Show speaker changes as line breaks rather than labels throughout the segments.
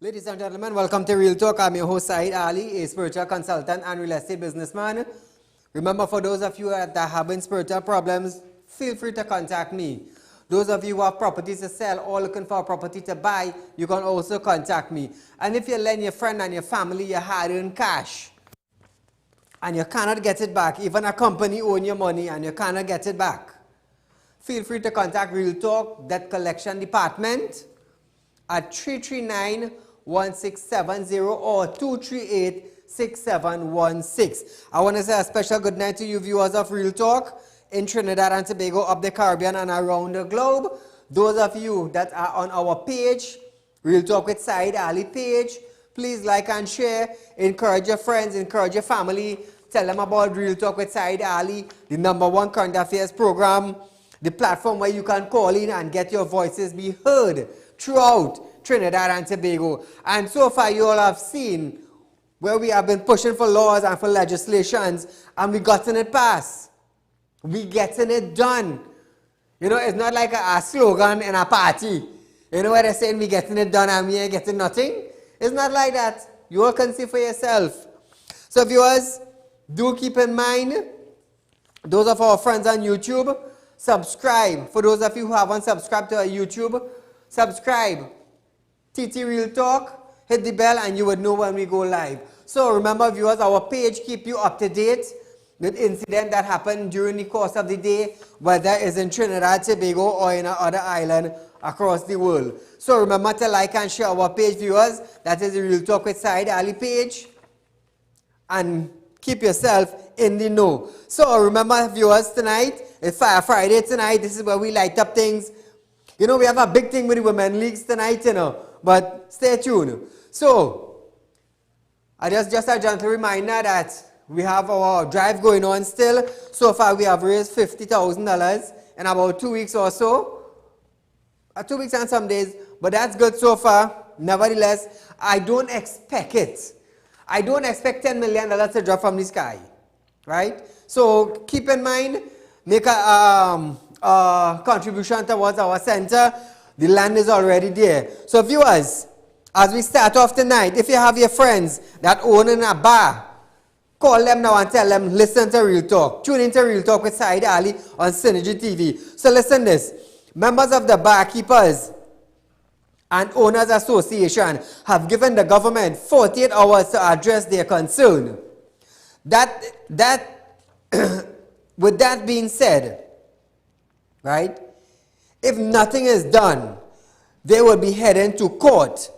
Ladies and gentlemen, welcome to Real Talk. I'm your host, Saieed Ali, a spiritual consultant and real estate businessman. Remember, for those of you that are having spiritual problems, feel free to contact me. Those of you who have properties to sell or looking for a property to buy, you can also contact me. And if you lend your friend and your family your hard-earned cash, and you cannot get it back, even a company owns your money and you cannot get it back, feel free to contact Real Talk, Debt Collection Department, at 339-1670 or 238-6716. I want to say a special good night to you viewers of Real Talk in Trinidad and Tobago, of the Caribbean and around the globe. Those of you that are on our page, Real Talk with Saieed Ali page, please like and share. Encourage your friends, encourage your family. Tell them about Real Talk with Saieed Ali, the #1 current affairs program, the platform where you can call in and get your voices be heard throughout Trinidad and Tobago. And so far you all have seen where we have been pushing for laws and for legislations, and we gotten it passed. We getting it done. You know, it's not like a slogan in a party. You know where they're saying we getting it done and we ain't getting nothing? It's not like that. You all can see for yourself. So viewers, do keep in mind, those of our friends on YouTube, subscribe. For those of you who haven't subscribed to our YouTube, subscribe. TT Real Talk, hit the bell and you would know when we go live. So remember viewers, our page keep you up to date with incident that happened during the course of the day, whether it's in Trinidad, Tobago or in another island across the world. So remember to like and share our page viewers. That is the Real Talk with Saieed Ali page. And keep yourself in the know. So remember viewers, tonight, it's Fire Friday tonight. This is where we light up things. You know, we have a big thing with the women leagues tonight, you know. But stay tuned. So, I just a gentle reminder that we have our drive going on still. So far we have raised $50,000 in about 2 weeks or so. 2 weeks and some days. But that's good so far. Nevertheless, I don't expect it. I don't expect $10 million to drop from the sky. Right? So keep in mind, make a contribution towards our center. The land is already there. So viewers, as we start off tonight, if you have your friends that own in a bar, call them now and tell them, listen to Real Talk. Tune into Real Talk with Saieed Ali on Synergy TV. So listen this. Members of the Barkeepers and Owners Association have given the government 48 hours to address their concern. With that being said, right, if nothing is done, they will be heading to court.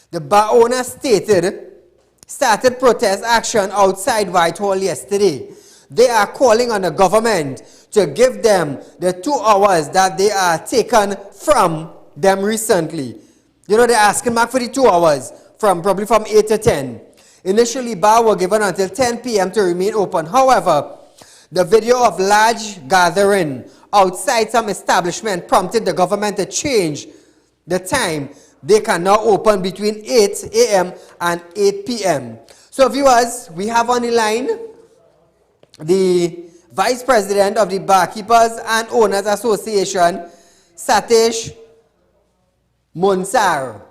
The bar owner started protest action outside Whitehall yesterday. They are calling on the government to give them the 2 hours that they are taken from them recently. You know, they're asking back for the 2 hours, probably from 8 to 10. Initially, bar were given until 10 p.m. to remain open. However, the video of large gathering outside some establishment prompted the government to change the time. They can now open between 8 a.m. and 8 p.m. So viewers, we have on the line the Vice President of the Barkeepers and Owners Association, Satish Munsar.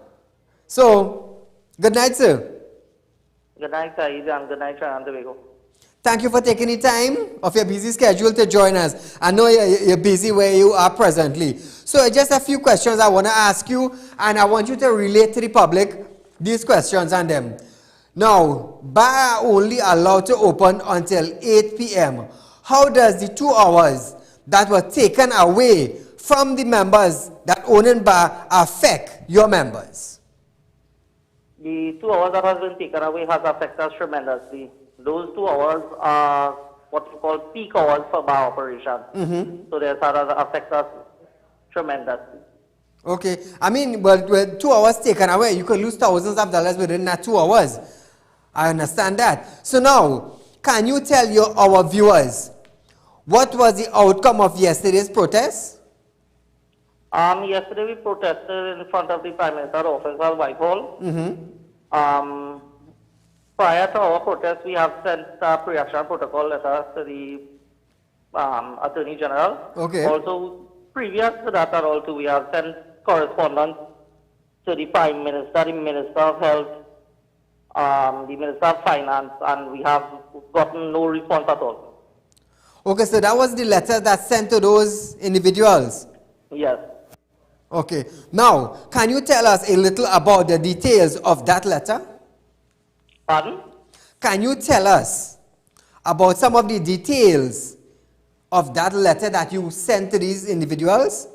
So, good night, sir.
Good night, Saeed, and good night, Trinidad and Tobago.
Thank you for taking the time of your busy schedule to join us. I know you're busy where you are presently. So just a few questions I want to ask you, and I want you to relate to the public these questions and them. Now, bar are only allowed to open until 8 p.m. How does the 2 hours that were taken away from the members that own in bar affect your members?
The 2 hours that has been taken away has affected us tremendously. Those 2 hours are what we call peak hours for bar operation. So that has affected us tremendously.
Okay. I mean, but with 2 hours taken away, you could lose thousands of dollars within that 2 hours. I understand that. So now, can you tell our viewers, what was the outcome of yesterday's protest?
Yesterday we protested in front of the Prime Minister's office at Whitehall. Prior to our protest, we have sent a pre-action protocol letter to the Attorney General.
Okay.
Also, previous to that, also we have sent correspondence to the Prime Minister, the Minister of Health, the Minister of Finance, and we have gotten no response at all.
Okay, so that was the letter that sent to those individuals?
Yes.
Okay. Now, can you tell us a little about the details of that letter?
Pardon?
Can you tell us about some of the details of that letter that you sent to these individuals?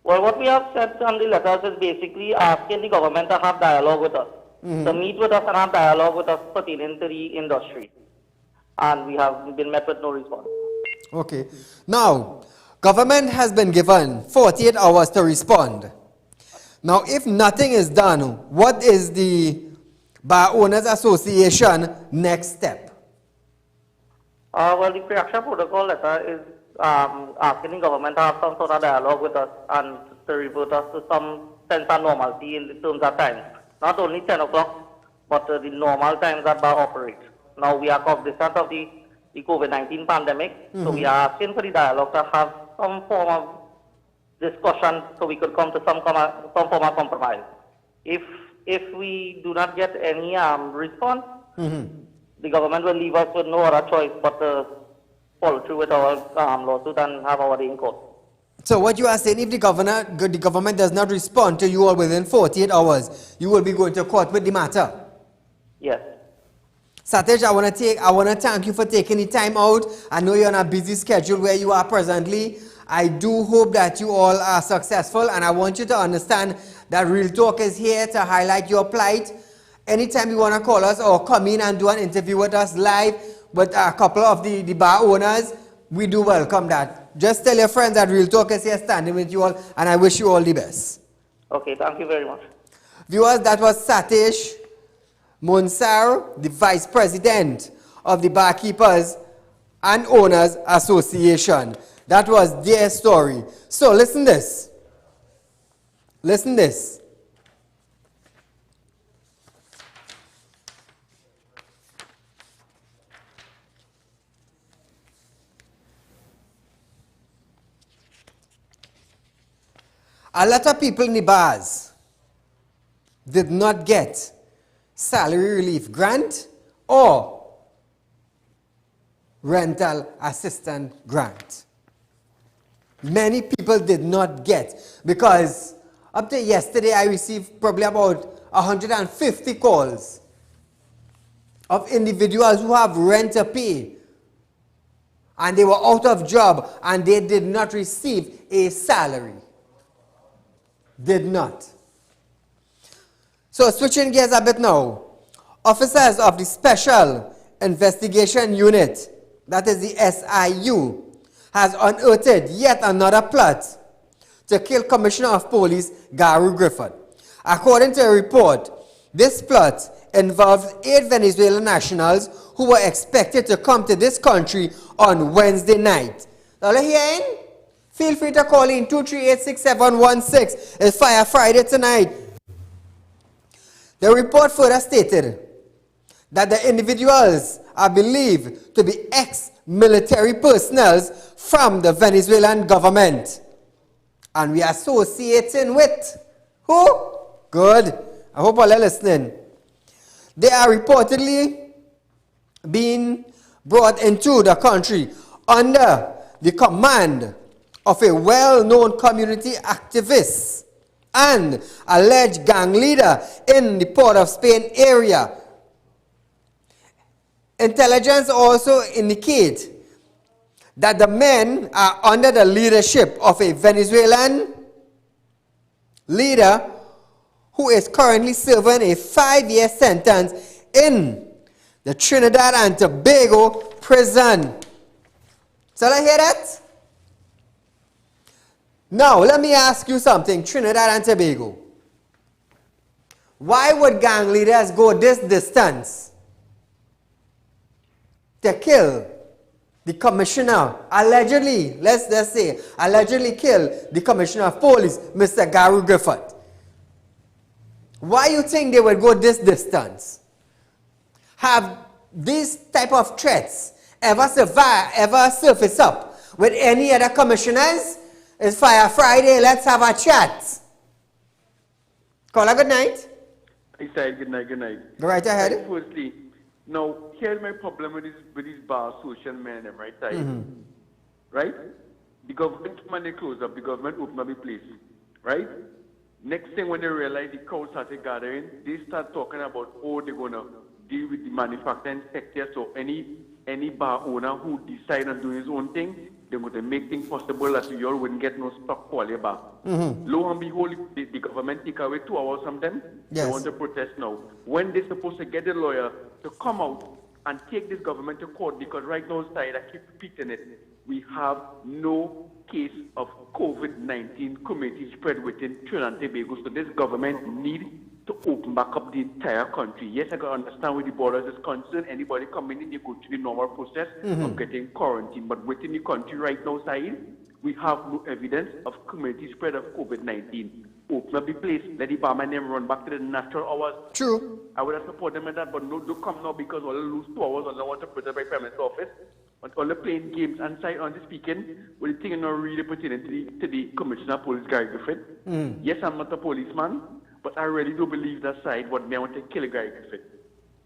Well, what we have said on the letters is basically asking the government to have dialogue with us, to meet with us and have dialogue with us pertaining to the industry. And we have been met with no response.
Okay. Now, government has been given 48 hours to respond. Now, if nothing is done, what is the Bar Owners Association next step?
Well, the pre-action protocol letter is asking the government to have some sort of dialogue with us and to revert us to some sense of normalcy in terms of time. Not only 10 o'clock, but the normal times that bar operate. Now, we are cognizant of the COVID-19 pandemic, so we are asking for the dialogue to have some form of discussion so we could come to some form of compromise. If we do not get any response, the government will leave us with no other choice but to follow through with our lawsuit and have our day in court.
So what you are saying, if the government does not respond to you all within 48 hours, you will be going to court with the matter?
Yes.
Satish, I want to thank you for taking the time out. I know you're on a busy schedule where you are presently. I do hope that you all are successful, and I want you to understand that Real Talk is here to highlight your plight. Anytime you want to call us or come in and do an interview with us live with a couple of the bar owners, we do welcome that. Just tell your friends that Real Talk is here standing with you all, and I wish you all the best.
Okay, thank you very much.
Viewers, that was Satish Monsar, the Vice President of the Barkeepers and Owners Association. That was their story. So listen this. Listen this. A lot of people in the bars did not get salary relief grant or rental assistance grant. Many people did not get, because up to yesterday I received probably about 150 calls of individuals who have rent to pay and they were out of job and they did not receive a salary. Did not. So switching gears a bit now, officers of the Special Investigation Unit, that is the SIU, has unearthed yet another plot to kill Commissioner of Police Gary Griffith. According to a report, this plot involves 8 Venezuelan nationals who were expected to come to this country on Wednesday night. Now, you hearing? Feel free to call in 238-6716. It's Fire Friday tonight. The report further stated that the individuals are believed to be ex-military personnel from the Venezuelan government. And we are associating with who? Good. I hope all are listening. They are reportedly being brought into the country under the command of a well-known community activist and alleged gang leader in the Port of Spain area. Intelligence also indicates that the men are under the leadership of a Venezuelan leader who is currently serving a 5-year sentence in the Trinidad and Tobago prison. So I hear that? Now, let me ask you something, Trinidad and Tobago. Why would gang leaders go this distance to kill the commissioner, allegedly, let's say, allegedly kill the commissioner of police, Mr. Gary Griffith? Why you think they would go this distance? Have these type of threats ever surface up with any other commissioners? It's Fire Friday, let's have a chat. Caller, good night.
I said good night, good night.
Go right ahead.
Right, firstly, now here's my problem with these bar social men, right? Right? The government when they close up, the government open up the place, right? Next thing when they realize the crowd started gathering, they start talking about they're gonna deal with the manufacturing sector. So any bar owner who decide on doing his own thing, they're going to make things possible that you all wouldn't get no stock quality bar. Lo and behold, the government take away 2 hours from them.
Yes.
They want to protest now. When they're supposed to get the lawyer to come out and take this government to court, because right now, side, I keep repeating it, we have no case of COVID-19 community spread within Trinidad and Tobago. So this government needs to open back up the entire country. Yes, I can understand where the borders is concerned. Anybody coming in, they go through the normal process of getting quarantined. But within the country right now, Saeed, we have no evidence of community spread of COVID-19. Open up the place, let the barman them run back to the natural hours.
True.
I would have supported them in that, but no, don't come now because all lose 2 hours and I want to put it by Prime Office. But all the playing games and side on the speaking, well, the thing is not really pertaining to the Commissioner of Police, Gary Griffith. Yes, I'm not a policeman, but I really do believe that side what they want to kill Gary Griffith.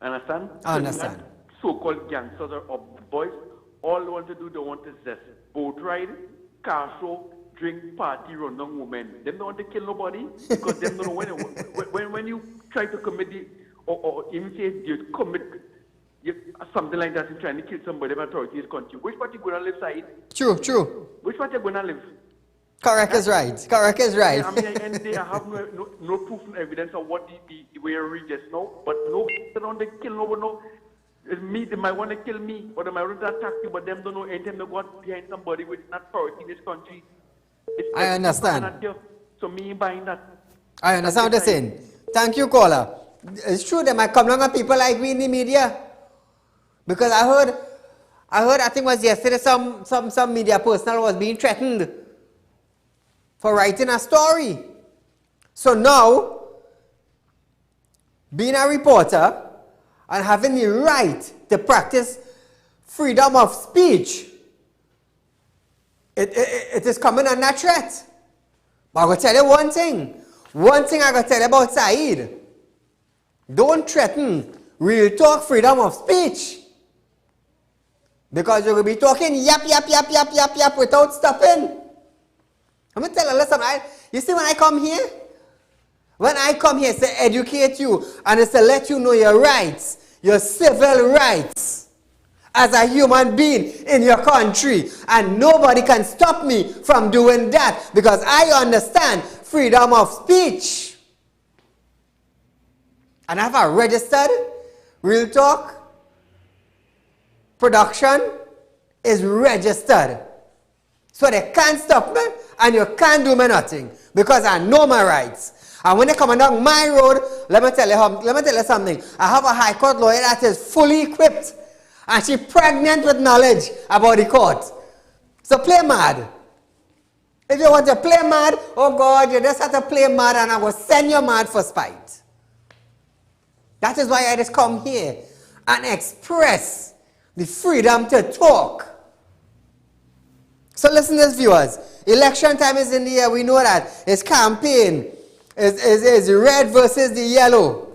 Understand?
I understand.
So-called gangsters or boys, all they want to do, they want to just boat ride, car show, drink, party, run down women. They don't want to kill nobody because they don't know when you try to commit or even say you commit something like that, you're trying to kill somebody by authority in this country. Which party going to live, Saeed?
True.
Which party going to live?
Correct is right. Yeah,
I mean, and they have no proof and evidence of what the way I read just now. But no, they don't they kill nobody. No, it's me. They might want to kill me, or they might want to attack you, but them don't know anything. They go behind somebody with not authority in this country.
I understand.
So me buying that.
I understand what you're saying. Thank you, caller. It's true there might come along people like we in the media. Because I heard, I think it was yesterday, some media personnel was being threatened for writing a story. So now, being a reporter and having the right to practice freedom of speech, it is coming under threat. But I'm going to tell you one thing. One thing I'm going to tell you about Saeed. Don't threaten real talk freedom of speech. Because you're going to be talking yap without stopping. I'm going to tell you, listen, you see when I come here? When I come here, it's to educate you and it's to let you know your rights, your civil rights as a human being in your country. And nobody can stop me from doing that because I understand freedom of speech. And I have a registered Real Talk production is registered. So they can't stop me and you can't do me nothing because I know my rights. And when they come along my road, let me tell you something. I have a high court lawyer that is fully equipped and she's pregnant with knowledge about the court. So play mad. If you want to play mad, oh God, you just have to play mad and I will send you mad for spite. That is why I just come here and express the freedom to talk. So listen to this, viewers. Election time is in the air. We know that. It's campaign. It's red versus the yellow.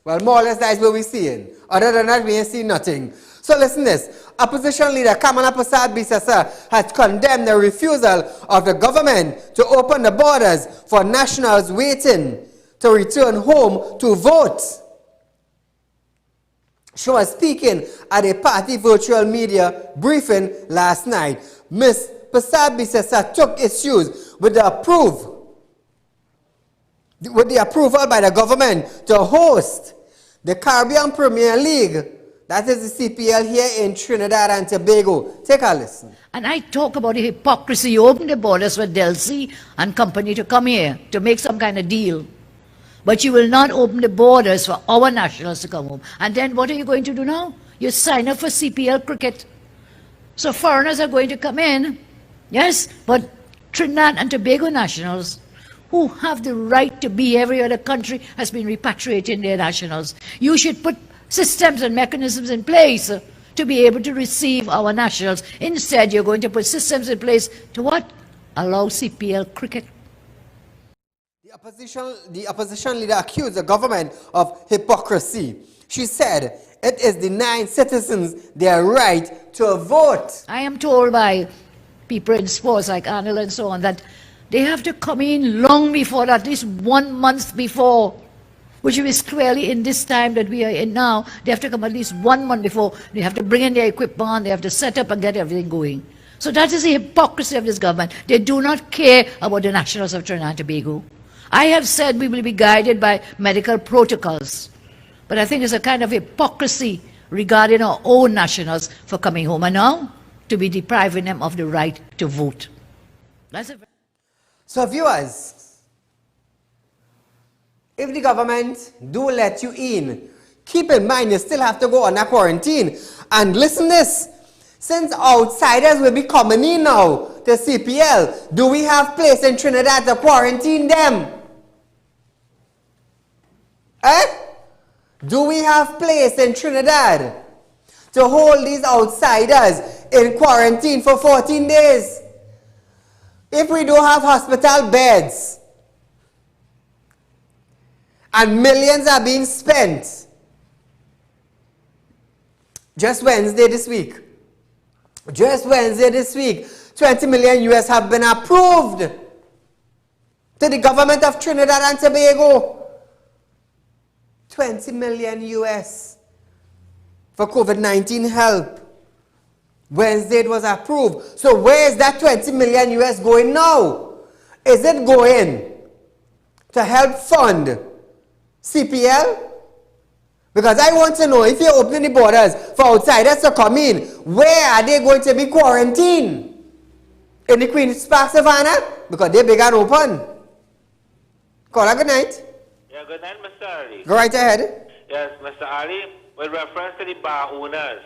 Well, more or less that's what we're seeing. Other than that, we ain't seen nothing. So listen to this. Opposition leader Kamala Persad-Bissessar has condemned the refusal of the government to open the borders for nationals waiting to return home to vote. She was speaking at a party virtual media briefing last night. Ms. Persad-Bissessar took issues with the approval by the government to host the Caribbean Premier League, that is the CPL here in Trinidad and Tobago. Take a listen.
And I talk about the hypocrisy. You open the borders for Delcy and company to come here to make some kind of deal. But you will not open the borders for our nationals to come home. And then what are you going to do now? You sign up for CPL cricket. So foreigners are going to come in, yes, but Trinidad and Tobago nationals who have the right to be every other country has been repatriating their nationals. You should put systems and mechanisms in place to be able to receive our nationals. Instead, you're going to put systems in place to what? Allow CPL cricket.
The The opposition leader accused the government of hypocrisy. She said it is denying citizens their right to vote.
I am told by people in sports like Arnold and so on that they have to come in long before, at least 1 month before, which is clearly in this time that we are in now. They have to come at least 1 month before. They have to bring in their equipment, they have to set up and get everything going. So that is the hypocrisy of this government. They do not care about the nationals of Trinidad and Tobago. I have said we will be guided by medical protocols. But I think it's a kind of hypocrisy regarding our own nationals for coming home. And now, to be depriving them of the right to vote. That's a...
So viewers, if the government do let you in, keep in mind you still have to go on a quarantine. And listen this, since outsiders will be coming in now to CPL, do we have place in Trinidad to quarantine them? Eh? Do we have place in Trinidad to hold these outsiders in quarantine for 14 days? If we don't have hospital beds and millions are being spent, just Wednesday this week, 20 million US have been approved to the government of Trinidad and Tobago. 20 million US for COVID-19 help. Wednesday it was approved. So where is that 20 million US going now? Is it going to help fund CPL? Because I want to know, if you're opening the borders for outsiders to come in, where are they going to be quarantined? In the Queen's Park Savannah? Because they're big and open. Caller, good night.
Yeah, good night, Mr. Ali.
Go right ahead.
Yes, Mr. Ali, with reference to the bar owners,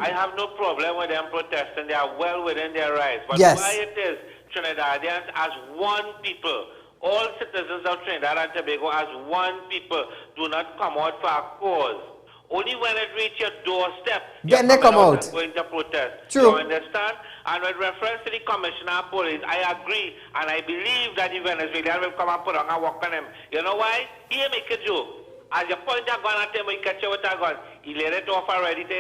I have no problem with them protesting. They are well within their rights. But
Yes.
why it is Trinidadians as one people, all citizens of Trinidad and Tobago as one people, do not come out for a cause. Only when it reaches your doorstep,
Then they come out.
and going to protest.
True.
You understand? And with reference to the Commissioner of Police, I agree, and I believe that the Venezuelan will come and put on a work on him. You know why? He make a joke. As you point a gun at him, he catch you with a gun. He let it off already to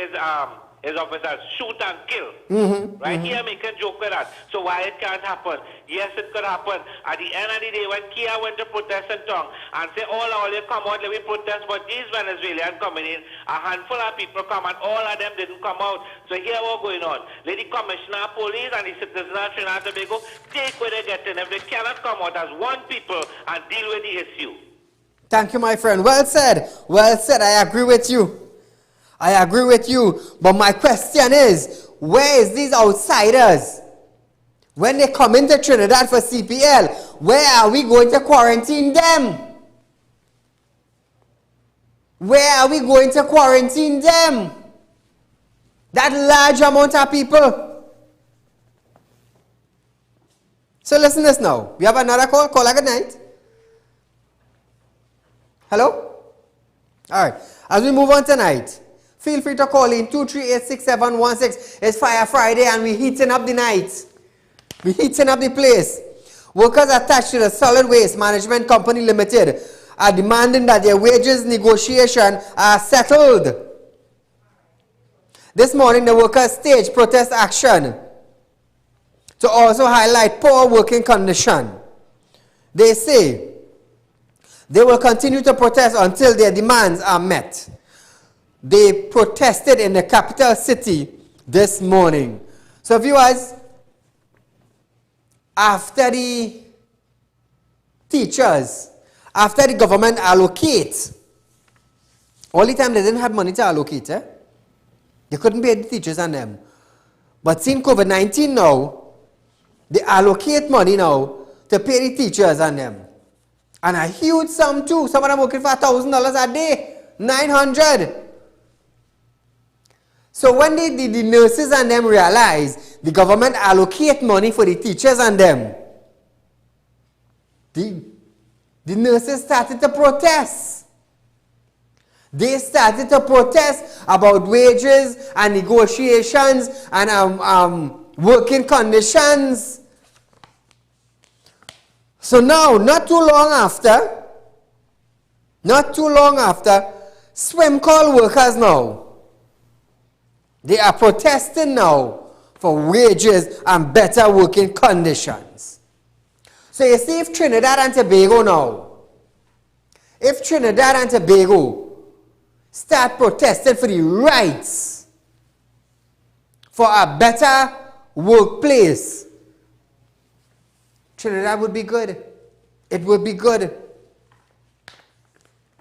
his officers, shoot and kill. Right? Here make a joke with that. So why it can't happen? Yes, it could happen. At the end of the day, when Kia went to protest in town and say, all they come out, let me protest, but these Venezuelans coming in, a handful of people come and all of them didn't come out. So here what's going on? Let the Commissioner of Police and the citizens of Trinidad and Tobago take where they get in. If they cannot come out as one people and deal with the issue.
Thank you, my friend. Well said. Well said. I agree with you. I agree with you. But my question is, where is these outsiders? When they come into Trinidad for CPL, where are we going to quarantine them? Where are we going to quarantine them? That large amount of people. So listen to this now. We have another call. Caller, good night. Hello? All right. As we move on tonight, feel free to call in 238-6716. It's Fire Friday and we're heating up the night. We're heating up the place. Workers attached to the Solid Waste Management Company Limited are demanding that their wages negotiation are settled. This morning, the workers staged protest action to also highlight poor working condition. They say they will continue to protest until their demands are met. They protested in the capital city this morning. So viewers, after the teachers, after the government allocate, all the time they didn't have money to allocate, they couldn't pay the teachers and them. But since COVID-19 now, they allocate money now to pay the teachers and them. And a huge sum too. Some of them working for $1,000 a day, $900. So when the nurses and them realize the government allocate money for the teachers and them, the nurses started to protest. They started to protest about wages and negotiations and working conditions. So now, not too long after, swim call workers now, they are protesting now for wages and better working conditions. So you see, if Trinidad and Tobago start protesting for the rights for a better workplace, Trinidad would be good. It would be good.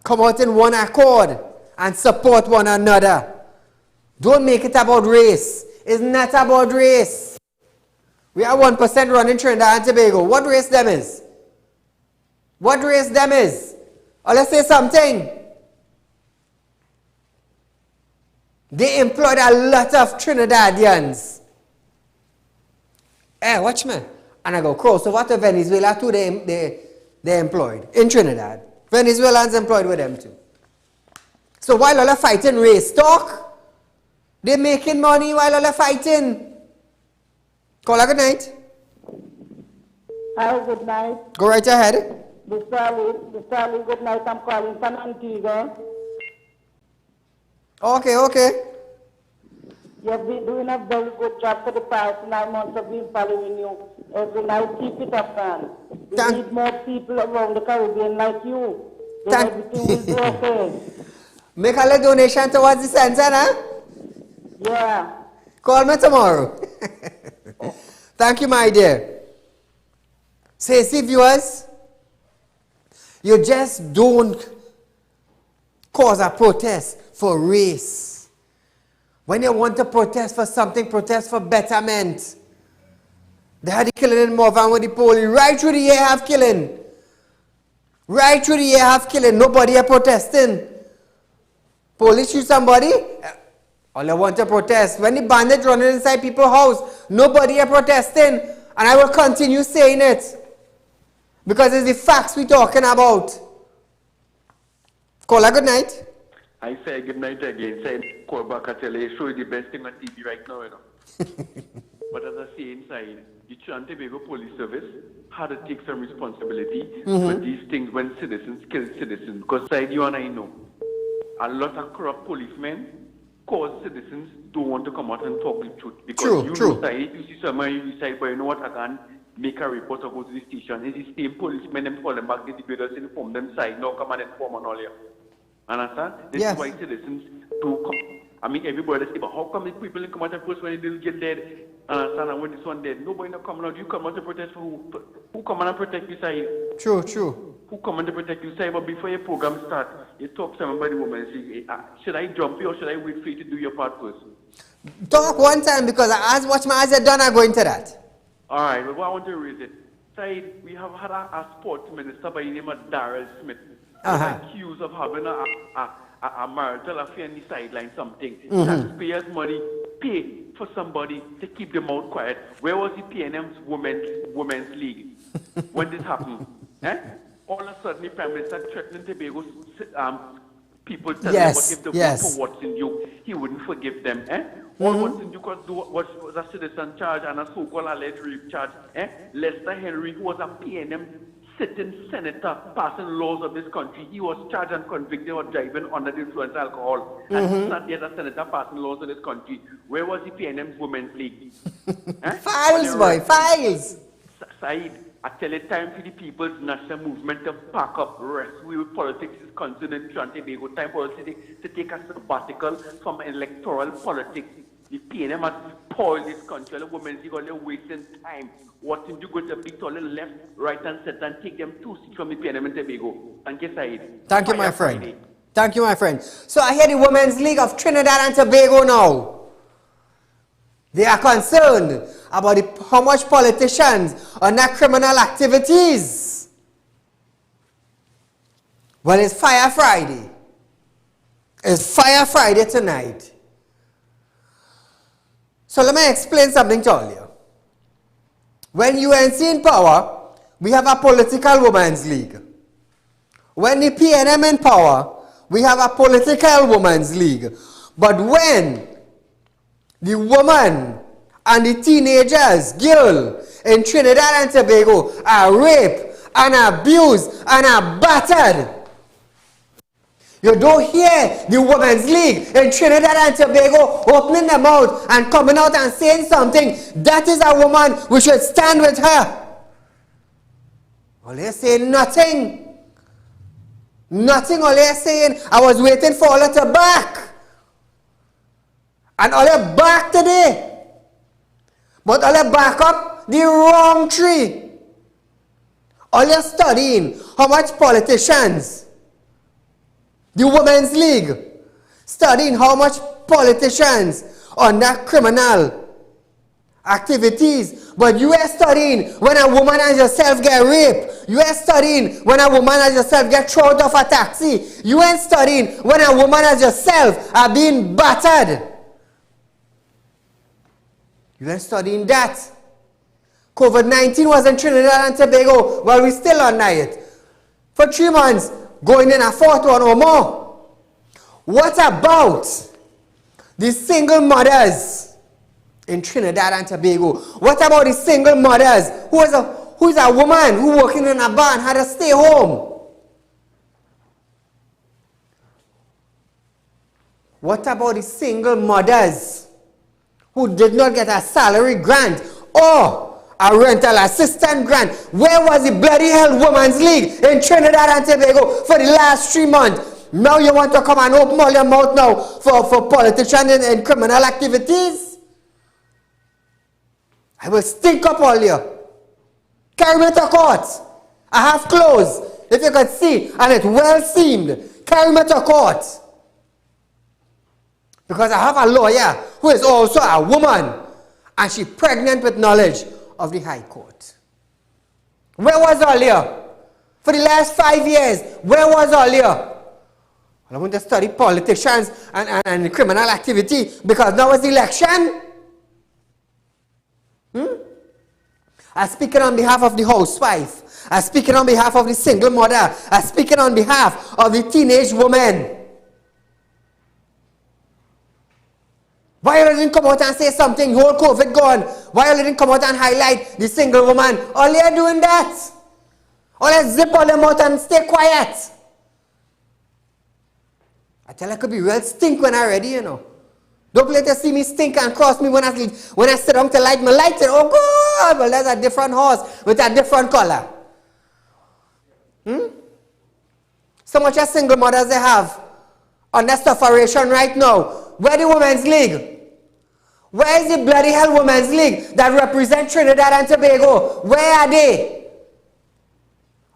Come out in one accord and support one another. Don't make it about race. It's not about race. We are 1% running Trinidad and Tobago. What race them is? What race them is? Or let's say something. They employed a lot of Trinidadians. Hey, watch me. And I go cross over to Venezuela too. They employed in Trinidad. Venezuelans employed with them too. So while all are fighting race talk, they're making money while all are fighting. Call a good night.
Hi, good night.
Go right ahead.
Mr. Ali, good night. I'm calling from Antigua.
Okay.
You've been doing a very good job for the past 9 months. I've been following you every night. Keep it up, man. We need more people around the Caribbean like you. Then everything will be okay.
Make a little donation towards the center, huh?
Yeah.
Call me tomorrow. Thank you, my dear. See, viewers, you just don't cause a protest for race. When you want to protest for something, protest for betterment. They had the killing in Morvan with the police. Right through the year have killing. Right through the year have killing. Nobody are protesting. Police shoot somebody. All I want to protest. When the bandits running inside people's house, nobody are protesting. And I will continue saying it. Because it's the facts we're talking about. Call a good night.
I say good night again. Say, call back and tell you, show you the best thing on TV right now, you know. But as I say inside, the Trinidad and Tobago Police Service had to take some responsibility for these things when citizens kill citizens. Because side you and I know, a lot of corrupt policemen cause citizens don't want to come out and talk the truth. Because know side, you see someone you decide, but you know what, I can make a report or go to the station. It's the same policemen, them call them back, the debaters inform them side, now come and inform on all here. Understand? This is why citizens do come. I mean, everybody say, but how come these people come out and post when they didn't get dead? Understand? And when this one dead, nobody not coming out. You come out to protest for who? Who come out and protect you, side?
True.
Who come out to protect you, side? But before your program starts, you talk to somebody, woman, and say, should I jump you or should I wait for you to do your part first?
Talk one time because watch my eyes are done, I go into that.
All right, but I want to raise it. Side, we have had a sports minister by the name of Darrell Smith. Accused of having a marital affair on the sideline, something. Taxpayers' money pay for somebody to keep them out quiet. Where was the PNM's women's league when this happened? All of a sudden, the Prime Minister threatening Tobago's people telling them if they vote for Watson Duke, he wouldn't forgive them. All Watson Duke was a citizen charge and a so-called alleged rape charge. Lester Henry, who was a PNM sitting senator passing laws of this country. He was charged and convicted of driving under the influence of alcohol. And he's not yet a senator passing laws of this country. Where was the PNM's Women's League?
Files, boy, files.
Saeed, I tell you, time for the People's National Movement to pack up, rest with politics is concerned in Trinidad and Tobago. Time for us to take a sabbatical from electoral politics. The PNM has spoiled this country. The women's league are wasting time. What you going to beat all the left, right, and center and take them 2 seats from the PNM and Tobago? Thank you, Saeed.
Thank you, my friend. Thank you, my friend. So I hear the Women's League of Trinidad and Tobago now. They are concerned about how much politicians are not criminal activities. Well, it's Fire Friday. It's Fire Friday tonight. So let me explain something to all you. When UNC in power, we have a political women's league. When the PNM in power, we have a political women's league. But when the woman and the teenagers, girl, in Trinidad and Tobago are raped and abused and are battered. You don't hear the Women's League in Trinidad and Tobago opening their mouth and coming out and saying something. That is a woman, we should stand with her. All they're saying nothing. Nothing, all they're saying, I was waiting for all to back. And all they back today. But all they back up the wrong tree. All they're studying how much politicians, the Women's League, studying how much politicians under criminal activities. But you are studying when a woman and yourself get raped. You are studying when a woman and yourself get thrown off a taxi. You ain't studying when a woman and yourself are being battered. You are studying that. COVID-19 was in Trinidad and Tobago. Well, we still on it. For 3 months, going in a fourth one or more. What about the single mothers in Trinidad and Tobago? What about the single mothers who's a woman who working in a bar and had to stay home? What about the single mothers who did not get a salary grant or a rental assistance grant? Where was the bloody hell Women's League in Trinidad and Tobago for the last 3 months? Now you want to come and open all your mouth now for politicians and criminal activities? I will stink up all you. Carry me to court. I have clothes, if you could see, and it's well seamed. Carry me to court. Because I have a lawyer who is also a woman, and she's pregnant with knowledge of the High Court. Where was all you? For the last 5 years, where was all you? I want to study politicians and criminal activity because now is the election. I'm speaking on behalf of the housewife. I'm speaking on behalf of the single mother. I'm speaking on behalf of the teenage woman. Why you didn't come out and say something? Whole COVID gone. Why you didn't come out and highlight the single woman? All you're doing that. All you zip all them out and stay quiet. I tell you, I could be real stink when I'm ready, you know. Don't let you see me stink and cross me when I sit down to light my light. Oh God, well there's a different horse with a different color. So much as single mothers they have on that sufferation right now. Where the Women's League? Where is the bloody hell Women's League that represent Trinidad and Tobago? Where are they?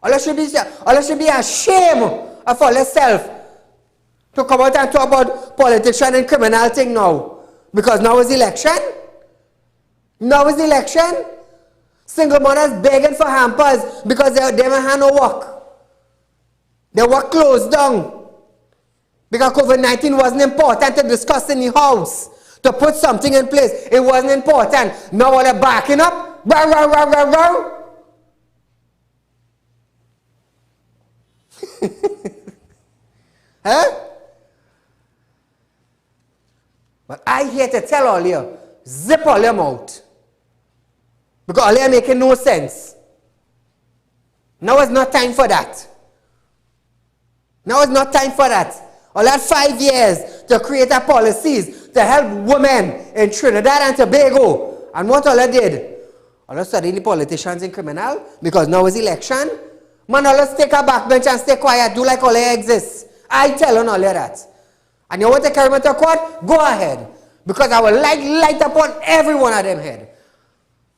All you should be ashamed of all yourself to come out and talk about politician and criminal thing now. Because now is election. Now is election. Single mothers begging for hampers because they don't have no work. Their work closed down. Because COVID-19 wasn't important to discuss in the house. To put something in place. It wasn't important. Now all they're backing up. Row, row, row, row, row. Huh? But I here to tell all you, zip all them out. Because all you making no sense. Now is not time for that. Now is not time for that. All that 5 years to create a policies to help women in Trinidad and Tobago. And what all I did? All of a sudden the politicians in criminal because now is election. Man, all take a backbench and stay quiet. Do like all they exist. I tell on all of that. And you want to carry me to court? Go ahead. Because I will light upon every one of them head.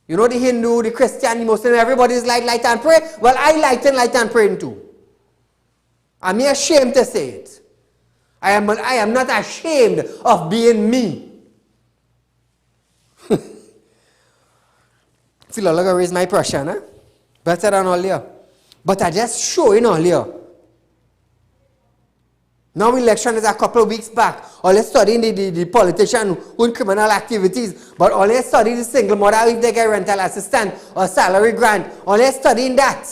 You know the Hindu, the Christian, the Muslim, everybody's light and pray. Well, I light and praying too. I'm ashamed to say it. I am not ashamed of being me. Feel like I raise my pressure, huh? Better than all you. But I just showing all you. Now election is a couple of weeks back. All they studying the politician who in criminal activities. But all they study the single mother if they get rental assistance or salary grant. All they studying that.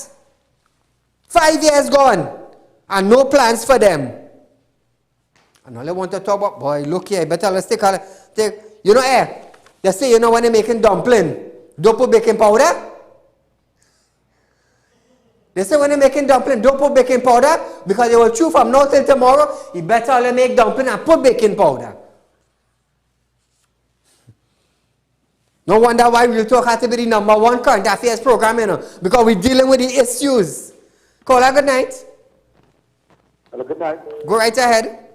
5 years gone. And no plans for them. And all I want to talk about, boy, look here, better let's take, you know, they say, you know, when they're making dumpling, don't put baking powder. They say when you're making dumpling, don't put baking powder because you will chew from now till tomorrow. You better only make dumpling and put baking powder. No wonder why Real Talk had to be the #1 current affairs program, you know, because we're dealing with the issues. Caller, good night.
Hello, good night.
Go right ahead.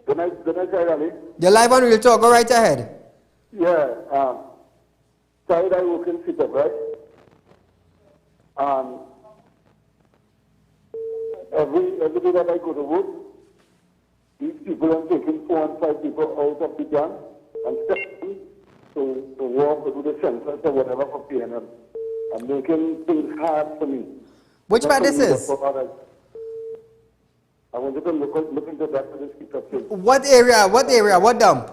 Good night, Saieed Ali.
You're live on Real Talk. Go right ahead.
Yeah, Saieed Ali work in sit-up, right? Every day that I go to work, these people are taking 4 and 5 people out of the gang and stepping to walk or do the census or whatever for PNM and making things hard for me.
Which part this is?
I wanted to look into that for this keep-up thing.
What area? What area? What dump?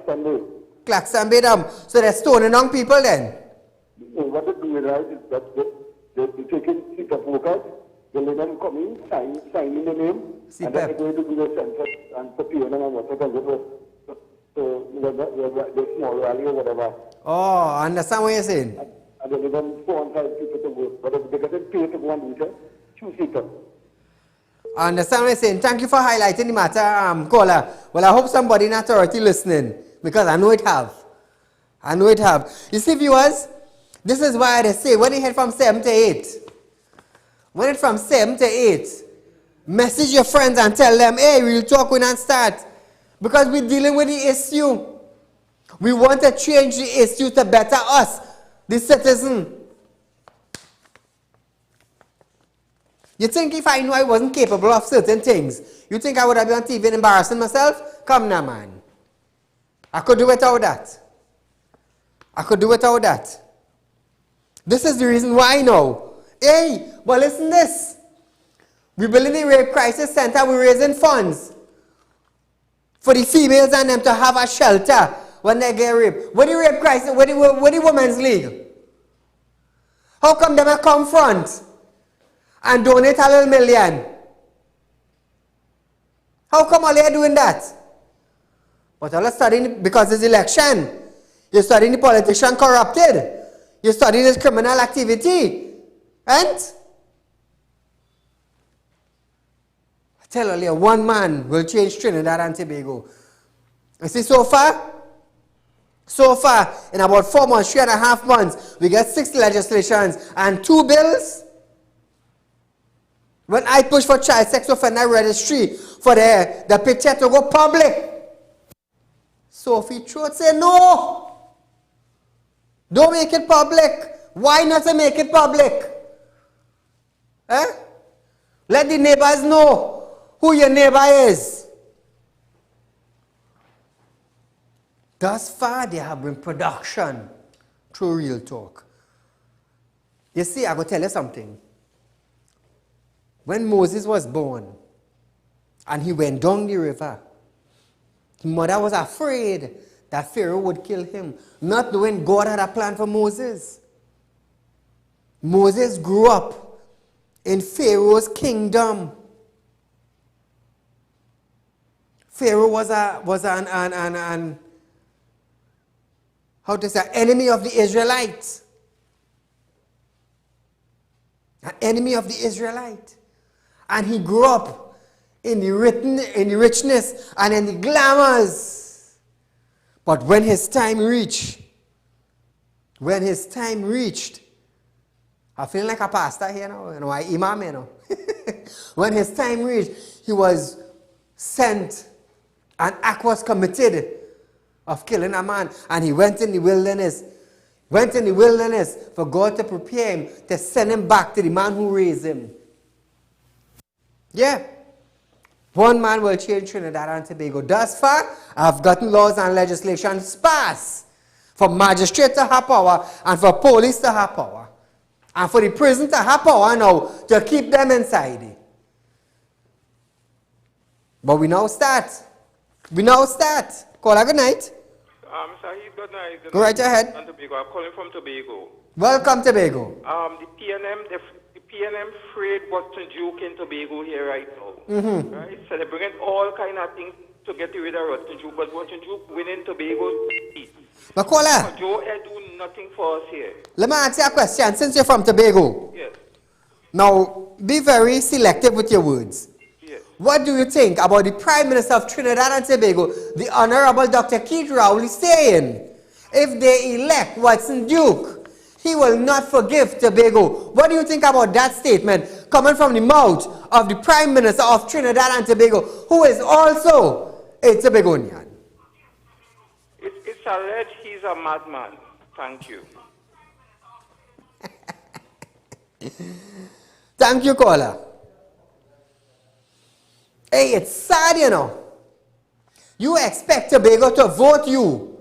Sunday.
Claxton Bay dump. So they're stoning on people then?
What they do right is that they're taking keep-up workers, they let them come in, sign in the name, and then they're going to do the census and for PNM and whatever. So the small rally or whatever.
Oh, I understand what you're saying.
And they give them 4 and 5 people to work. But if they get it paid to go and do it, choose it.
I understand what you're saying. Thank you for highlighting the matter, caller. Well, I hope somebody in authority listening, because I know it have. I know it have. You see, viewers, this is why they say when you head from 7 to 8, when it's from 7 to 8, message your friends and tell them, hey, Real Talk when and start. Because we're dealing with the issue. We want to change the issue to better us, the citizen. You think if I knew I wasn't capable of certain things, you think I would have been on TV and embarrassing myself? Come now, man. I could do without that. I could do without that. This is the reason why now. Hey, well listen this. We building the rape crisis center, we're raising funds for the females and them to have a shelter when they get raped. What the rape crisis, what the women's league? How come them come front and donate a little million? How come all they're doing that? But all are studying because it's election. You're studying the politician corrupted. You're studying this criminal activity. And I tell you, one man will change Trinidad and Tobago. You see, so far, in about 4 months, 3.5 months, we get 6 legislations and 2 bills. When I push for child sex offender registry for the picture to go public, Sophie Truth say no. Don't make it public. Why not to make it public? Eh? Let the neighbors know who your neighbor is. Thus far, there have been production through Real Talk. You see, I will tell you something. When Moses was born and he went down the river, his mother was afraid that Pharaoh would kill him, not knowing God had a plan for Moses. Moses grew up in Pharaoh's kingdom. Pharaoh was an enemy of the Israelites. An enemy of the Israelites. And he grew up in the richness and in the glamours. But when his time reached, I feel like a pastor here now, an imam, you know. When his time reached, he was sent. An act was committed of killing a man, and he went in the wilderness. For God to prepare him to send him back to the man who raised him. Yeah. One man will change Trinidad and Tobago. Thus far, I've gotten laws and legislations passed for magistrate to have power and for police to have power. And for the prison to have power now to keep them inside. But we now start. Caller, good night.
Saheed, good night.
Go right ahead.
I'm calling from Tobago.
Welcome, Tobago.
The PNM freed Boston Duke in Tobago here right now. Right? So they're bringing all kind of things to get rid of Boston Duke, but Boston Duke winning Tobago.
But caller.
Joe do nothing for us here.
Let me ask you a question. Since you're from Tobago,
Yes.
now be very selective with your words.
Yes.
What do you think about the Prime Minister of Trinidad and Tobago, the Honorable Dr. Keith Rowley, saying if they elect Watson Duke, he will not forgive Tobago? What do you think about that statement coming from the mouth of the Prime Minister of Trinidad and Tobago, who is also a Tobagonian?
It's alleged he's a madman. Thank you.
Thank you, caller. Hey, it's sad, you know. You expect Tobago to vote you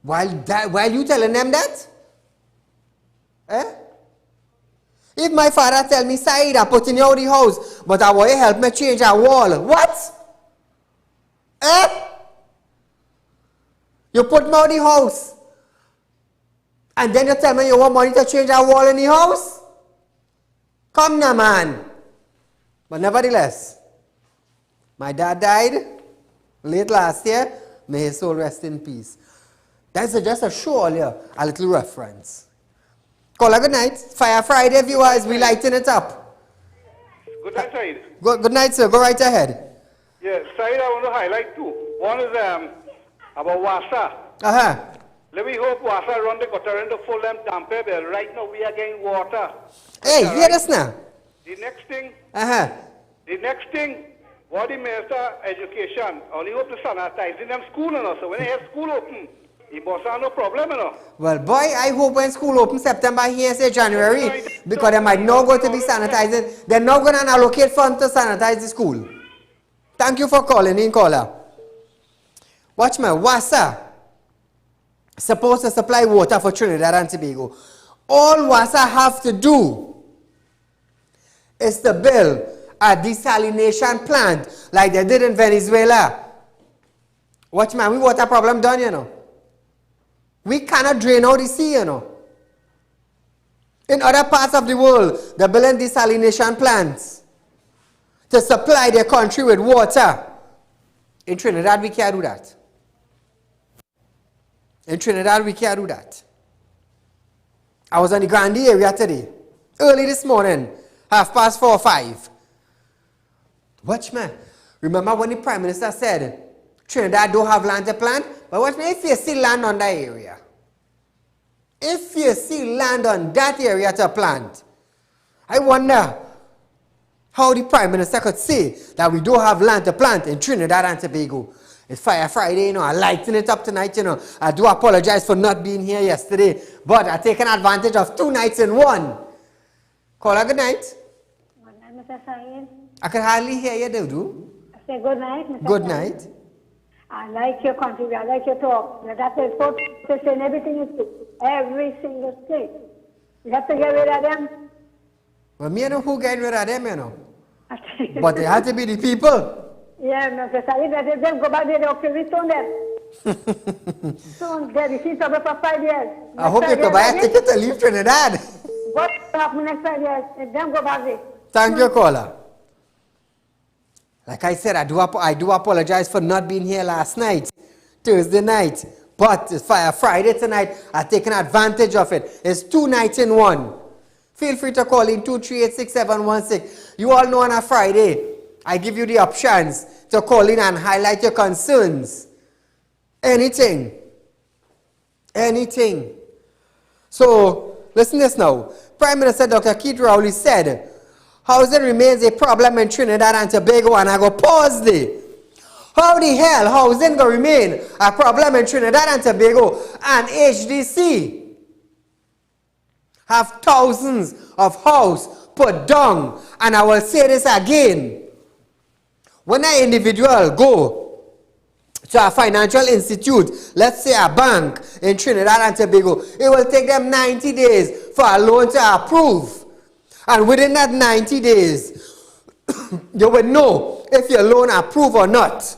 while you telling them that? Eh? If my father tell me, Saeed, I'm putting you out of the house, but I want you to help me change a wall. What? Eh? You put me out of the house, and then you tell me you want money to change a wall in the house? Come now, man. But nevertheless, my dad died late last year. May his soul rest in peace. That's just a show earlier, a little reference. Caller, good night. Fire Friday viewers, we lighten it up.
Good night, Said.
Good night, sir. Go right ahead.
Yeah, Said, I want to highlight two. One is about Wasa.
Uh-huh.
Let me hope Wasa run the gutter and the full them damper bill. Right now we are getting water.
Hey, hear this now.
The next thing,
Uh-huh.
what the Minister of Education, only hope to sanitizing them school and also when they have school open, it must have no problem, you know.
Well, boy, I hope when school opens September here, say January, because they might not go to be sanitizing. They're not going to allocate funds to sanitize the school. Thank you for calling in, caller. Watch my Wasa supposed to supply water for Trinidad and Tobago. All Wasa have to do is to build a desalination plant like they did in Venezuela. Watch man, we water problem done, you know. We cannot drain out the sea, you know. In other parts of the world, they're building desalination plants to supply their country with water. In Trinidad, we can't do that. In Trinidad, we can't do that. I was on the Gandhi area today, early this morning, 4:30 or 5. Watch man. Remember when the Prime Minister said, Trinidad don't have land to plant? But watch me, if you see land on that area, if you see land on that area to plant, I wonder how the Prime Minister could say that we don't have land to plant in Trinidad and Tobago. It's Fire Friday, you know, I lighten it up tonight, you know. I do apologize for not being here yesterday, but I've taken advantage of 2 nights in one. Caller, good night.
Good night, Mr. Saeed.
I can hardly hear you, Dudu.
I say good night, Mr.
Good
Saeed.
night.
I like your country, I like your talk. That is so saying everything is good. Every single thing. You have to get rid of them.
Well, me know who get rid of them, you know. But they have to be the people.
Yeah, Mr. Saeed, that is them go back there, okay, return them. Soon, there, you see something for 5 years.
I hope you can buy a ticket to leave Trinidad.
What will happen next 5 years? If them go back there.
Thank you, caller. Like I said, I do apologize for not being here last night, Thursday night. But it's Friday tonight. I've taken advantage of it. It's 2 nights in one. Feel free to call in 238-6716. You all know on a Friday, I give you the options to call in and highlight your concerns. Anything. Anything. So, listen to this now. Prime Minister Dr. Keith Rowley said, housing remains a problem in Trinidad and Tobago, and I go pause there. How the hell housing going to remain a problem in Trinidad and Tobago and HDC have thousands of houses put down? And I will say this again. When an individual go to a financial institute, let's say a bank in Trinidad and Tobago, it will take them 90 days for a loan to approve. And within that 90 days, you will know if your loan approved or not.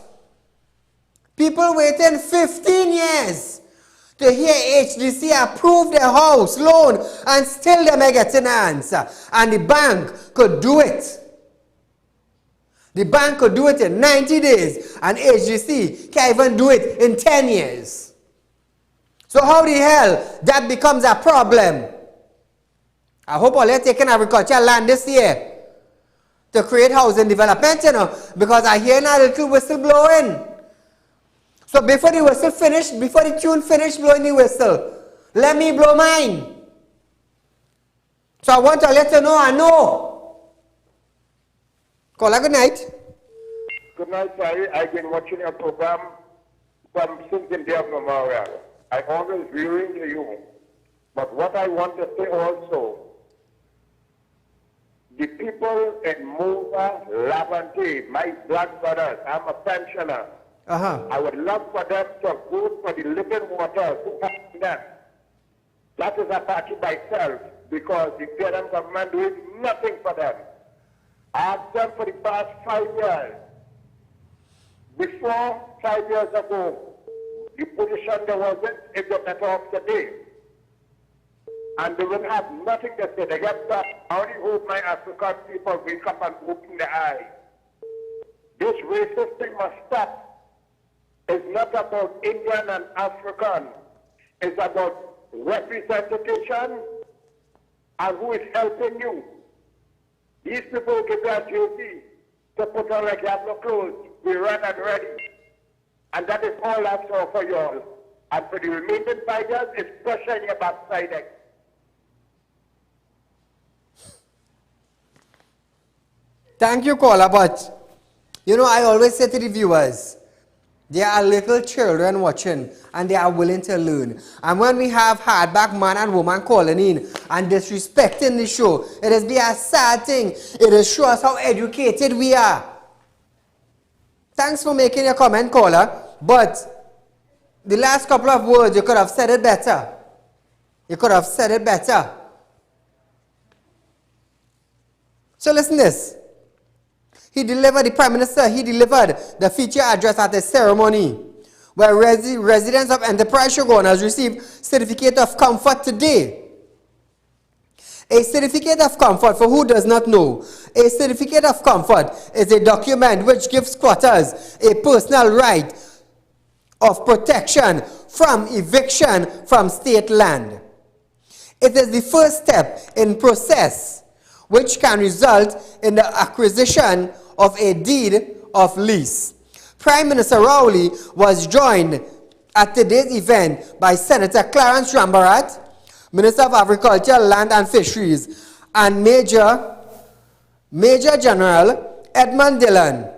People waiting 15 years to hear HDC approve their house loan and still they may get an answer. And the bank could do it. The bank could do it in 90 days and HDC can't even do it in 10 years. So how the hell that becomes a problem? I hope all you're taking agricultural land this year to create housing development, you know, because I hear a little whistle blowing. So before the whistle finish, before the tune finish blowing the whistle, let me blow mine. So I want to let you know I know. Caller, good night.
Good night, Saieed. I've been watching your program since the day of Memorial. I always viewing to you. But what I want to say also, the people in Mova, Lavante, my black brothers, I'm a pensioner. I would love for them to vote for the living water to help them. That is a party by itself because the federal government doing nothing for them. I asked them for the past 5 years. Before 5 years ago, the position there was in the better of today. And they will have nothing to say. They get back. I only hope my African people wake up and open their eyes. This racist thing must stop. It's not about Indian and African. It's about representation and who is helping you. These people give their duty to put on like you have no clothes. We run and ready. And that is all I saw for you all. And for the remaining 5 years, it's pressure in your backside.
Thank you, caller, but you know, I always say to the viewers, there are little children watching and they are willing to learn. And when we have hardback man and woman calling in and disrespecting the show, it is be a sad thing. It is show us how educated we are. Thanks for making your comment, caller, but the last couple of words, you could have said it better. You could have said it better. So listen to this. The Prime Minister, he delivered the feature address at a ceremony where residents of Enterprise Shogunas received certificate of comfort today. A certificate of comfort, for who does not know, a certificate of comfort is a document which gives squatters a personal right of protection from eviction from state land. It is the first step in process which can result in the acquisition of a deed of lease. Prime Minister Rowley was joined at today's event by Senator Clarence Rambarat, Minister of Agriculture, Land and Fisheries, and Major General Edmund Dillon,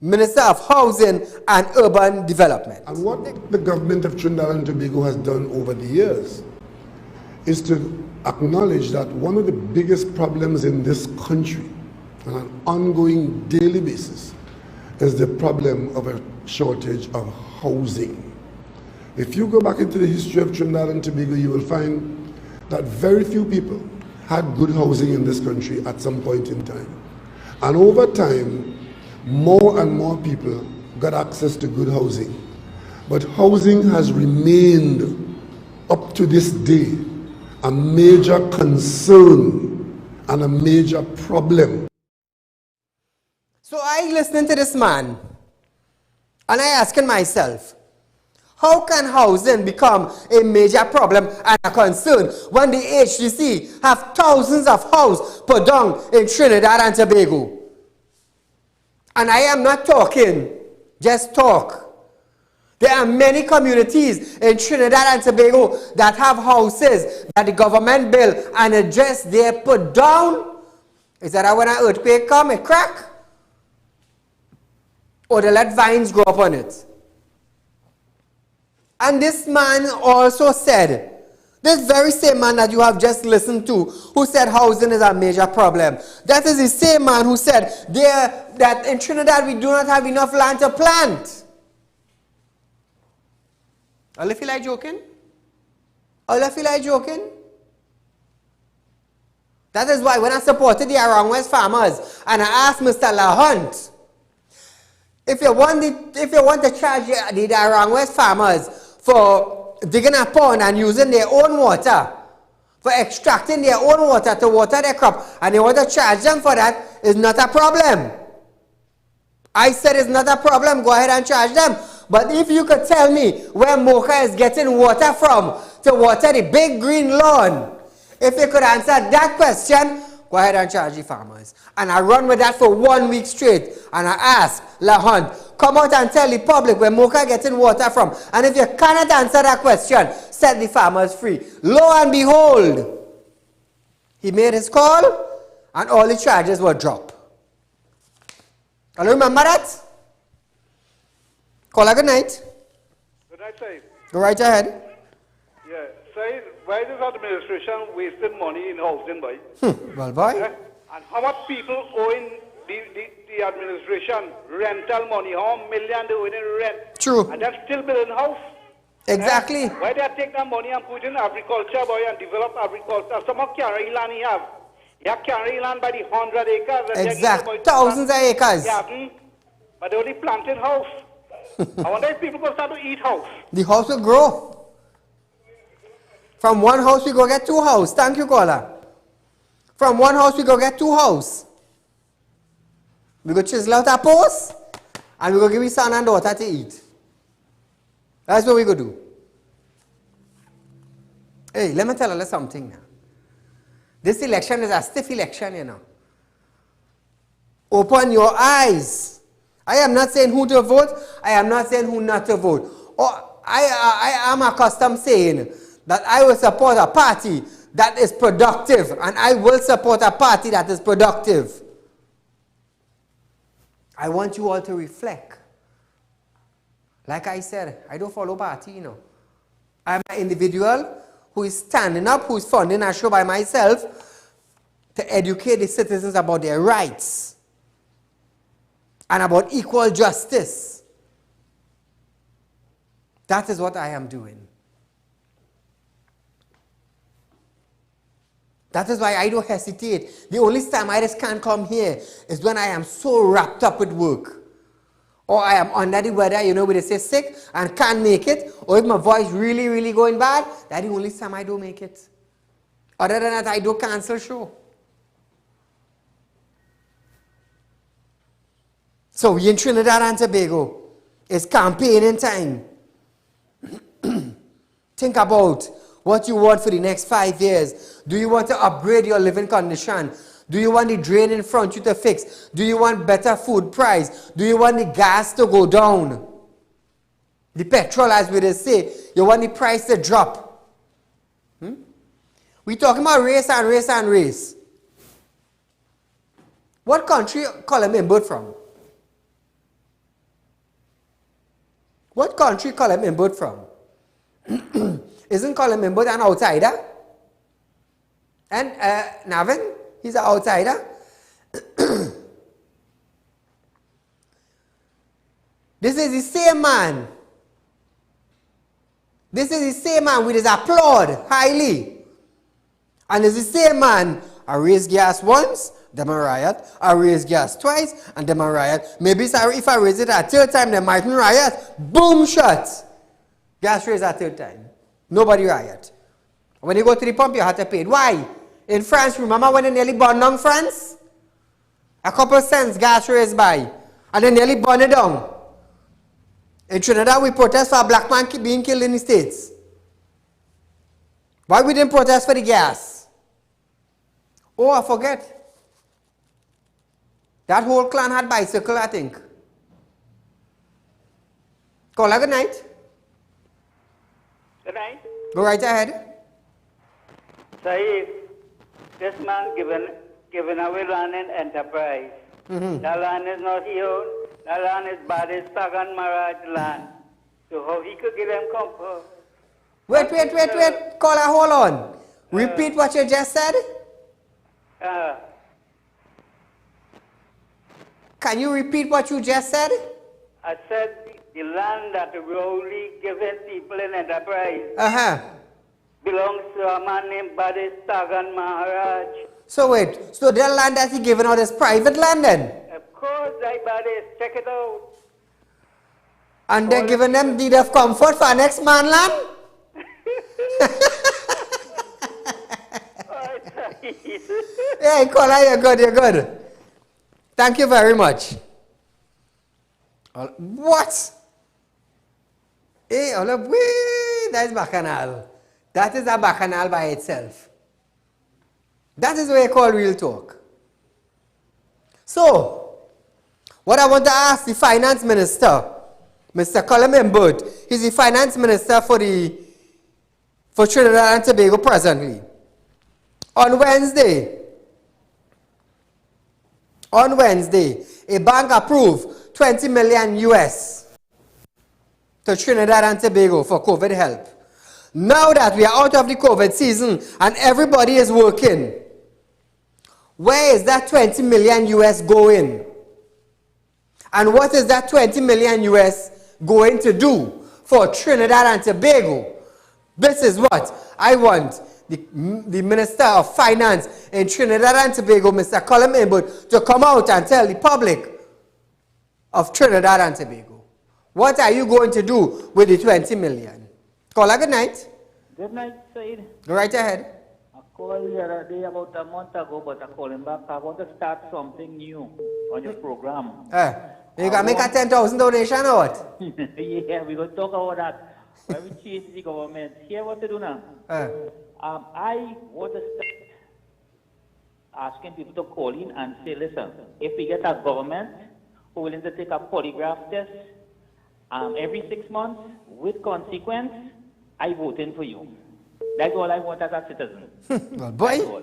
Minister of Housing and Urban Development.
And what the government of Trinidad and Tobago has done over the years is to acknowledge that one of the biggest problems in this country on an ongoing daily basis is the problem of a shortage of housing. If you go back into the history of Trinidad and Tobago, you will find that very few people had good housing in this country at some point in time. And over time, more and more people got access to good housing. But housing has remained, up to this day, a major concern and a major problem.
So I listening to this man, and I asking myself, how can housing become a major problem and a concern when the HDC have thousands of houses put down in Trinidad and Tobago? And I am not talking, just talk. There are many communities in Trinidad and Tobago that have houses that the government built and a just they put down. Is that when an earthquake come, it crack? Or they let vines grow up on it? And this man also said, this very same man that you have just listened to, who said housing is a major problem, that is the same man who said that in Trinidad we do not have enough land to plant. All you feel like joking? All you feel like joking? That is why when I supported the Arang West farmers and I asked Mr. LaHunt, if you want to charge the Arang West farmers for digging a pond and using their own water, for extracting their own water to water their crop, and you want to charge them for that, it's not a problem. I said it's not a problem, go ahead and charge them. But if you could tell me where Mocha is getting water from to water the big green lawn, if you could answer that question, go ahead and charge the farmers. And I run with that for 1 week straight. And I ask Lahon, come out and tell the public where Mocha getting water from. And if you cannot answer that question, set the farmers free. Lo and behold, he made his call and all the charges were dropped. Can you remember that? Caller, good night.
Good night, Said.
Go right ahead.
Yeah, Said, why this administration wasting money in housing, boy?
Well, boy.
Yeah? And how much people owing the administration rental money? How million they owing in rent?
True.
And they're still building house.
Exactly.
Why they take that money and put in agriculture, boy, and develop agriculture? Some of carry land he have. You carry land by the 100 acres. And
exactly. Thousands of acres.
Yeah, but they only planted house. I wonder if people go start to eat house.
The house will grow. From one house we go get two house. Thank you, caller. From one house we go get two house. We go chisel out a post and we go give his son and daughter to eat. That's what we go do. Hey, let me tell you something now. This election is a stiff election, you know. Open your eyes. I am not saying who to vote. I am not saying who not to vote. I am accustomed saying that I will support a party that is productive, and I will support a party that is productive. I want you all to reflect. Like I said, I don't follow party, you know. I'm an individual who is standing up, who is funding a show by myself to educate the citizens about their rights and about equal justice. That is what I am doing. That is why I don't hesitate. The only time I just can't come here is when I am so wrapped up with work. Or I am under the weather, you know, when they say sick and can't make it. Or if my voice really, really going bad, that's the only time I don't make it. Other than that, I don't cancel show. So we in Trinidad and Tobago. It's campaigning time. Think about what you want for the next 5 years. Do you want to upgrade your living condition? Do you want the drain in front you to fix? Do you want better food price? Do you want the gas to go down? The petrol, as we just say, you want the price to drop. We talking about race and race and race. What country Colin inbred from? What country Colin inbred from? Isn't Colin inbred an outsider? And Navin, he's an outsider. This is the same man. This is the same man which is applauded highly. And it's the same man, I raised gas once, them a riot. I raised gas twice, and them a riot. Maybe if I raise it a third time, they mightn't riot. Boom, shut. Gas raised a third time. Nobody riot. When you go to the pump, you have to pay it. Why? In France, remember when they nearly burned down France? A couple cents gas raised by. And they nearly burned it down. In Trinidad, we protest for a black man being killed in the States. Why we didn't protest for the gas? Oh, I forget. That whole clan had bicycle, I think. Caller, good night.
Good night.
Go right ahead.
Saeed, this man given away land in enterprise. That land is not his own. That land is Badi Sagan Maharaj land. So how he could give them comfort?
Wait. Caller, hold on. Repeat what you just said. Can you repeat what you just said?
I said the land that Rowley given people in enterprise belongs to a man named Badi Sagan Maharaj.
So wait, so the land that he given out is private land then?
Of course, Badi, check it out.
And they're giving them deed of comfort for next man land? Hey, caller, you're good. Thank you very much. What? Hey, all up, that is bacchanal. That is a bacchanal by itself. That is what I call real talk. So, what I want to ask the finance minister, Mr. Colin Imbert, he's the finance minister for Trinidad and Tobago presently. On Wednesday, a bank approved 20 million US to Trinidad and Tobago for COVID help. Now that we are out of the COVID season and everybody is working, where is that 20 million US going? And what is that 20 million US going to do for Trinidad and Tobago? This is what I want the Minister of Finance in Trinidad and Tobago, Mr. Colin Imbert, to come out and tell the public of Trinidad and Tobago. What are you going to do with the 20 million? Caller, good night.
Good night, Said.
Go right ahead.
I called the other day about a month ago, but I called him back. I want to start something new on your program.
You can make a 10,000 donation or what?
Yeah, we're going to talk about that. When we change the government. Here, what to do now? I want to start asking people to call in and say, listen, if we get a government who willing to take a polygraph test every 6 months with consequence, I vote in for you. That's all I want as a citizen.
Well, boy,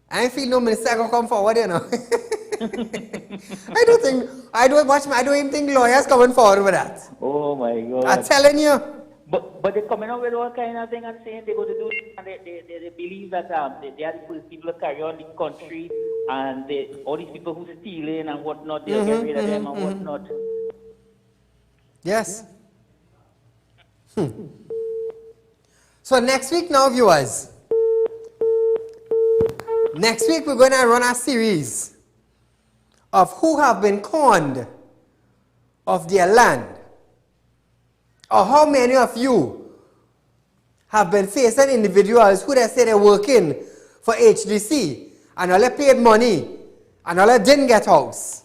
I feel no minister going to come forward, you know. I don't even think lawyers coming forward with that.
Oh my God.
I'm telling you.
But they're coming up with all kind of things and saying they're going to do it, and they believe that they are the first people to carry on the country, and all these people who stealing and whatnot, they'll get rid of them and whatnot.
Yes. So next week now, viewers, next week we're going to run a series of who have been conned of their land. Or how many of you have been facing individuals who they say they're working for HDC and all they paid money and all they didn't get house?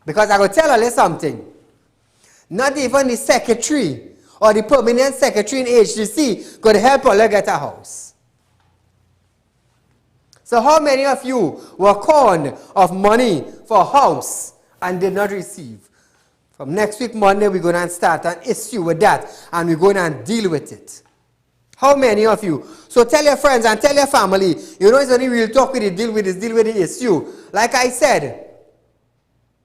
Because I go tell you something. Not even the secretary or the permanent secretary in HDC could help all get a house. So how many of you were conned of money for a house and did not receive? From next week, Monday, we're going to start an issue with that, and we're going to deal with it. How many of you? So tell your friends and tell your family, you know it's only real talk with the deal with the issue. Like I said,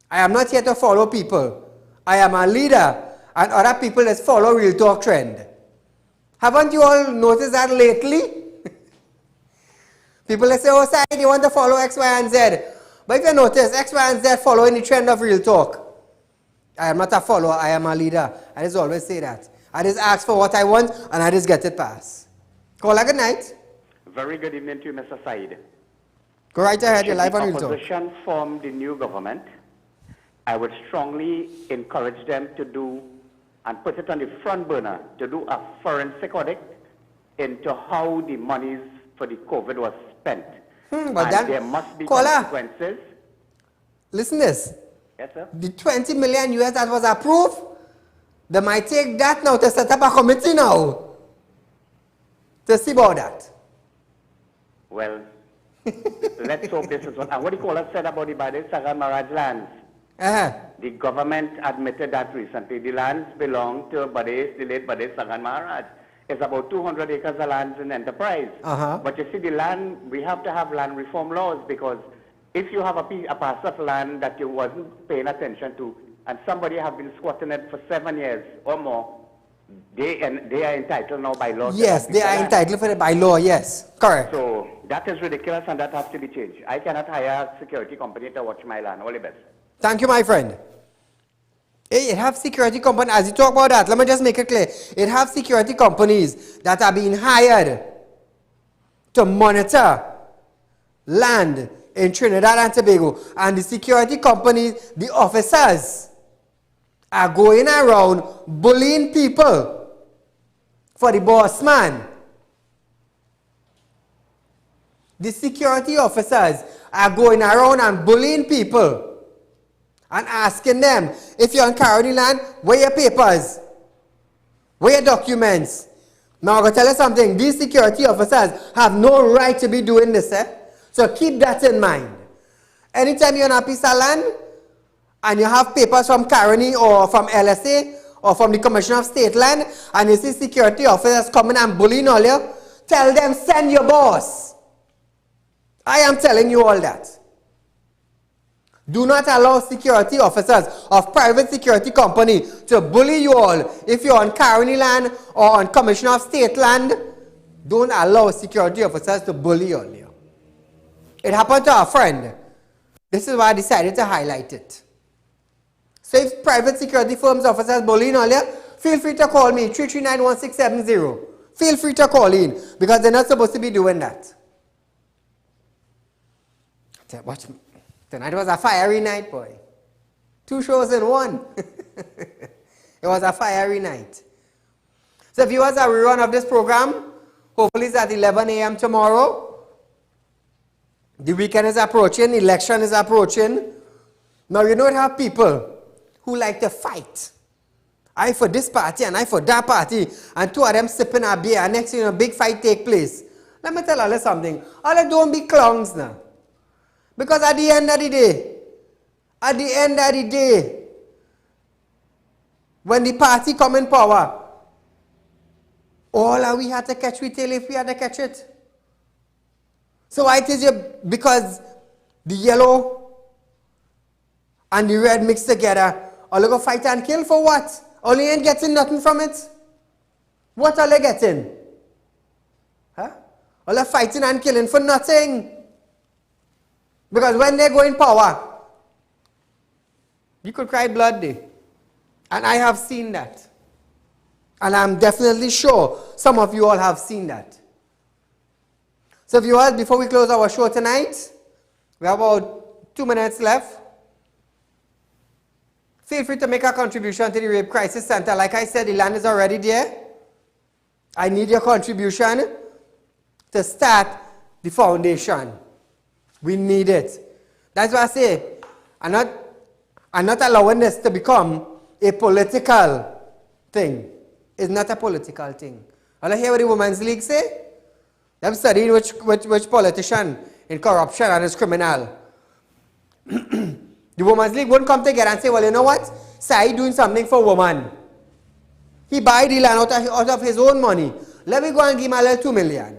I am not here to follow people. I am a leader, and other people that follow real talk trend. Haven't you all noticed that lately? People that say, oh, Said, you want to follow X, Y, and Z. But if you notice, X, Y, and Z following the trend of real talk. I am not a follower, I am a leader. I just always say that. I just ask for what I want, and I just get it passed. Caller, good night.
Very good evening to you, Mr. Said.
Go right ahead, you're live on real talk.
Opposition from the new government, I would strongly encourage them to do and put it on the front burner to do a forensic audit into how the monies for the COVID was spent.
But
and there must be
caller,
consequences.
Listen this.
Yes, sir.
The 20 million US that was approved, they might take that now to set up a committee now to see about that.
Well, let's hope this is what. And what the caller said about the Bade Sagan Maraj lands. The government admitted that recently. The lands belong to the late Bade Sagan Maharaj. It's about 200 acres of land in enterprise. But you see, the land, we have to have land reform laws, because if you have a parcel of land that you wasn't paying attention to, and somebody have been squatting it for 7 years or more, they are entitled now by law.
Yes, they are entitled for it by law, yes. Correct.
So that is ridiculous, and that has to be changed. I cannot hire a security company to watch my land. All the best.
Thank you, my friend. It have security companies, as you talk about that, let me just make it clear. It have security companies that are being hired to monitor land in Trinidad and Tobago. And the security companies, the officers, are going around bullying people for the boss man. The security officers are going around and bullying people and asking them, if you're on Carolina land, where are your papers? Where your documents? Now I'm going to tell you something. These security officers have no right to be doing this. So keep that in mind. Anytime you're on a piece of land and you have papers from Caroni or from LSA or from the Commissioner of State Land and you see security officers coming and bullying all you, tell them send your boss. I am telling you all that. Do not allow security officers of private security company to bully you all. If you're on Caroni land or on Commissioner of State land, don't allow security officers to bully you all. It happened to a friend. This is why I decided to highlight it. So if private security firms officers bullying all you, feel free to call me, 339-1670. Feel free to call in, because they're not supposed to be doing that. Watch me. Tonight was a fiery night, boy. 2 shows in one. It was a fiery night. So viewers, a rerun of this program. Hopefully it's at 11 a.m. tomorrow. The weekend is approaching. Election is approaching. Now you know, have people who like to fight. I for this party and I for that party. And two of them sipping a beer. And next thing you know, big fight take place. Let me tell you something. All don't be clowns now. Because at the end of the day, when the party come in power, all we had to catch we tail if we had to catch it. So why it is because the yellow and the red mixed together, all you go fight and kill for what? All you ain't getting nothing from it? What are they getting? Huh? All you fighting and killing for nothing. Because when they go in power, you could cry blood there. And I have seen that. And I'm definitely sure some of you all have seen that. So viewers, before we close our show tonight, we have about 2 minutes left. Feel free to make a contribution to the Rape Crisis Center. Like I said, the land is already there. I need your contribution to start the foundation. We need it. That's why I say, I'm not allowing this to become a political thing. It's not a political thing. All I hear what the Women's League say? They've studied which politician in corruption and is criminal. The Women's League won't come together and say, well, you know what? Saieed doing something for women. He buy the land out of his own money. Let me go and give him a little 2 million.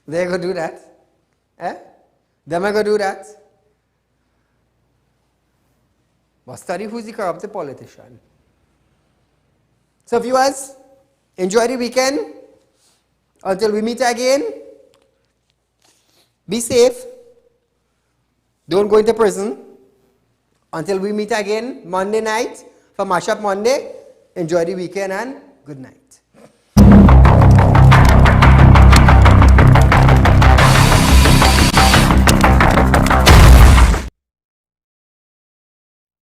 They're going to do that. Eh? They're going to do that. But study who's the corrupt politician. So viewers, enjoy the weekend. Until we meet again, be safe. Don't go into prison. Until we meet again Monday night for Mashup Monday, enjoy the weekend and good night.